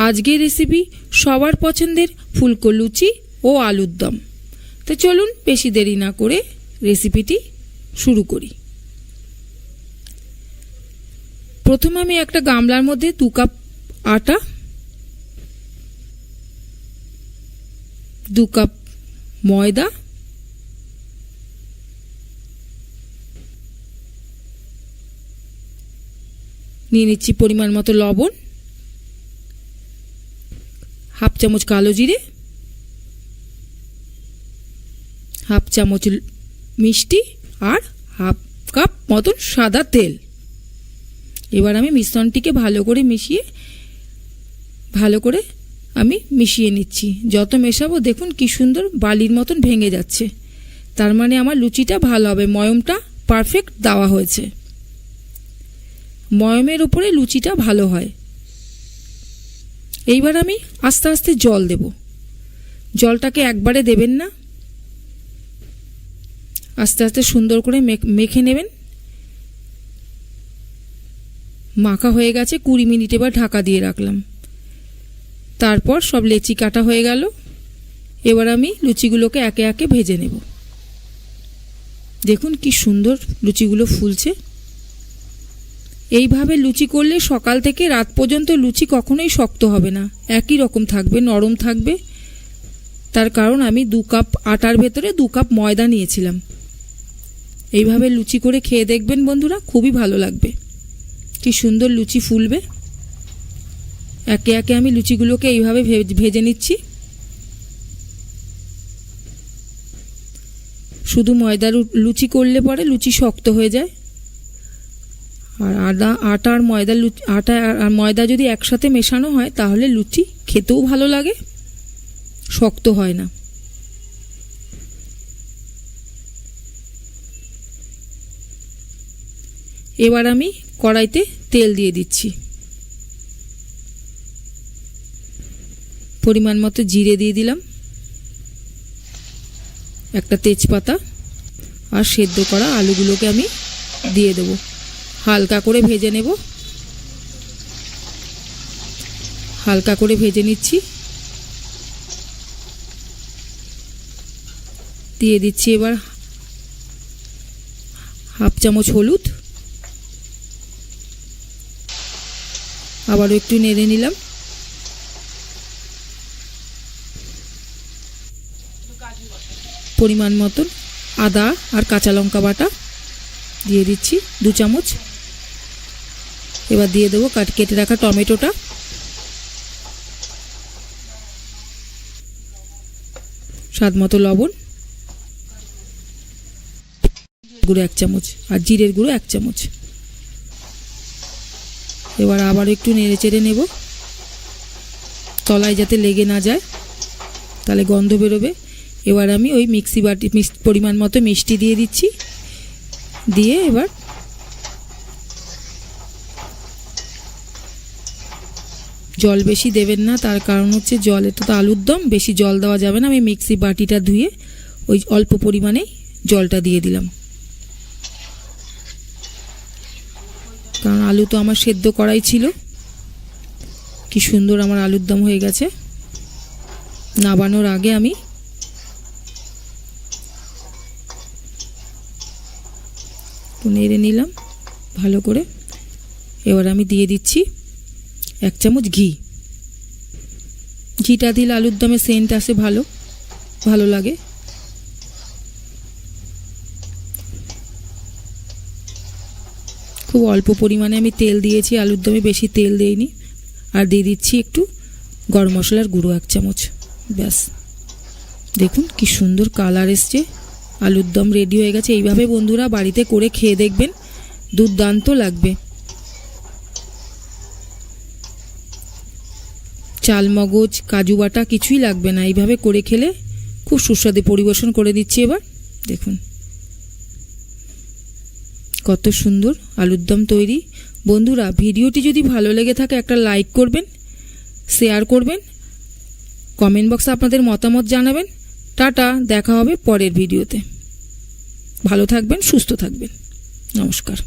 আজকের রেসিপি সবার পছন্দের ফুলকো লুচি ও আলুর দম। তো চলুন বেশি দেরি না করে রেসিপিটি শুরু করি। প্রথমে আমি একটা গামলার মধ্যে 2 কাপ আটা, 2 কাপ ময়দা, নিয়ে নিচ্ছি পরিমাণ মতো লবণ, হাফ চামচ কালো জিরে, হাফ চামচ মিষ্টি আর হাফ কাপ মতন সাদা তেল। এবার আমি মিশ্রণটিকে ভালো করে মিশিয়ে নিচ্ছি। যত মেশাবো দেখুন কি সুন্দর বালির মতন ভেঙে যাচ্ছে, তার মানে আমার লুচিটা ভালো হবে, ময়মটা পারফেক্ট দেওয়া হয়েছে। ময়মের উপরে লুচিটা ভালো হয়। এইবার আমি আস্তে আস্তে জল দেব। জলটাকে একবারে দেবেন না, আস্তে আস্তে সুন্দর করে মেখে নেবেন। মাখা হয়ে গেছে, 20 মিনিট এবার ঢাকা দিয়ে রাখলাম। তারপর সব লেচি কাটা হয়ে গেল। এবার আমি লুচিগুলোকে একে একে ভেজে নেব। দেখুন কি সুন্দর লুচিগুলো ফুলছে। এইভাবে লুচি করলে সকাল থেকে রাত পর্যন্ত লুচি কখনোই শক্ত হবে না, একই রকম থাকবে, নরম থাকবে। তার কারণ আমি 2 কাপ আটার ভেতরে 2 কাপ ময়দা নিয়েছিলাম। এইভাবে লুচি করে খেয়ে দেখবেন বন্ধুরা, খুবই ভালো লাগবে। কি সুন্দর লুচি ফুলবে। একে একে আমি লুচিগুলোকে এইভাবে ভেজে নিচ্ছি। শুধু ময়দার লুচি করলে পরে লুচি শক্ত হয়ে যায়, আর আটা আর ময়দা যদি একসাথে মেশানো হয় তাহলে লুচি খেতেও ভালো লাগে, শক্ত হয় না। এবার আমি কড়াইতে তেল দিয়ে দিচ্ছি। পরিমাণ মতো জিরে দিয়ে দিলাম, একটা তেজপাতা, আর সেদ্ধ করা আলুগুলোকে আমি দিয়ে দেব। হালকা করে ভেজে নেব। হালকা করে ভেজে নিচ্ছি। দিয়ে দিচ্ছি এবার হাফ চামচ হলুদ, আবারও একটু নেড়ে নিলাম। পরিমাণ মতন আদা আর কাঁচা লঙ্কা বাটা দিয়ে দিচ্ছি 2 চামচ। এবার দিয়ে দেবো কেটে রাখা টমেটোটা, স্বাদ মতো লবণ, গুঁড়ো 1 চামচ আর জিরের গুঁড়ো 1 চামচ। এবার আবার একটু নেড়ে চেড়ে নেব, তলায় যাতে লেগে না যায়, তাহলে গন্ধ বেরোবে। এবার আমি ওই মিক্সি বাটি পরিমাণ মতো মিষ্টি দিয়ে দিচ্ছি। দিয়ে এবার জল বেশি দেবেন না, তার কারণ হচ্ছে এটা তো আলুর দম, বেশি জল দেওয়া যাবে না। আমি মিক্সি বাটিটা ধুয়ে ওই অল্প পরিমাণেই জলটা দিয়ে দিলাম, কারণ আলু তো আমার সেদ্ধ করাই ছিল। কি সুন্দর আমার আলুর দম হয়ে গেছে। নাবানোর আগে আমি নেড়ে নিলাম ভালো করে। এবার আমি দিয়ে দিচ্ছি 1 চামচ ঘি। ঘিটা দিলে আলুর দমে সেন্ট আসে, ভালো লাগে। খুব অল্প পরিমাণে আমি তেল দিয়েছি, আলুর দমে বেশি তেল দেইনি। আর দিয়ে দিচ্ছি একটু গরম মশলার গুঁড়ো 1 চামচ। ব্যাস, দেখুন কি সুন্দর কালার এসছে। আলুর দম রেডি হয়ে গেছে। এইভাবে বন্ধুরা বাড়িতে করে খেয়ে দেখবেন, দুর্দান্ত লাগবে। চালমগজ কাজু বাটা কিছুই লাগবে না, এইভাবে করে খেলে খুব সুস্বাদু। পরিবেশন করে দিচ্ছি এবার। দেখুন কত সুন্দর আলুর দম তৈরি। বন্ধুরা ভিডিওটি যদি ভালো লেগে থাকে একটা লাইক করবেন, শেয়ার করবেন, কমেন্ট বক্সে আপনাদের মতামত জানাবেন। টাটা, দেখা হবে পরের ভিডিওতে। ভালো থাকবেন, সুস্থ থাকবেন। নমস্কার।